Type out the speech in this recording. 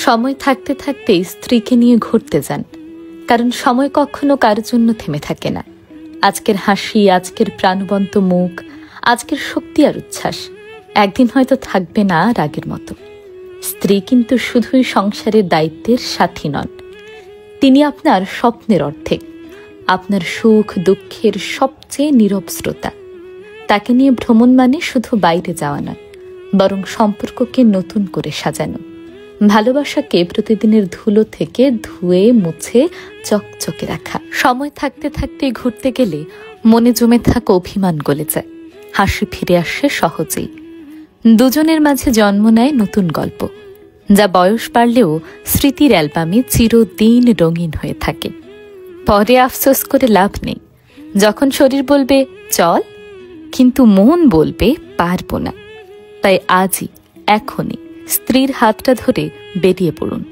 সময় থাকতে থাকতে স্ত্রীকে নিয়ে ঘুরতে যান, কারণ সময় কখনো কারোর জন্য থেমে থাকে না। আজকের হাসি, আজকের প্রাণবন্ত মুখ, আজকের শক্তি আর উচ্ছ্বাস একদিন হয়তো থাকবে না আর আগের মতো। স্ত্রী কিন্তু শুধুই সংসারের দায়িত্বের সাথী নন, তিনি আপনার স্বপ্নের অর্ধেক, আপনার সুখ দুঃখের সবচেয়ে নীরব শ্রোতা। তাকে নিয়ে ভ্রমণ মানে শুধু বাইরে যাওয়া নয়, বরং সম্পর্ককে নতুন করে সাজানো, ভালোবাসাকে প্রতিদিনের ধুলো থেকে ধুয়ে মুছে চকচকে রাখা। সময় থাকতে থাকতে ঘুরতে গেলে মনে জমে থাকা অভিমান গলে যায়, হাসি ফিরে আসে সহজেই। দুজনের মাঝে জন্ম নেয় নতুন গল্প, যা বয়স বাড়লেও স্মৃতির অ্যালবামে চিরদিন রঙিন হয়ে থাকে। পরে আফসোস করে লাভ নেই, যখন শরীর বলবে চল, কিন্তু মন বলবে পারবো না। তাই আজই, এখনই স্ত্রীর হাতটা ধরে বেরিয়ে পড়ুন।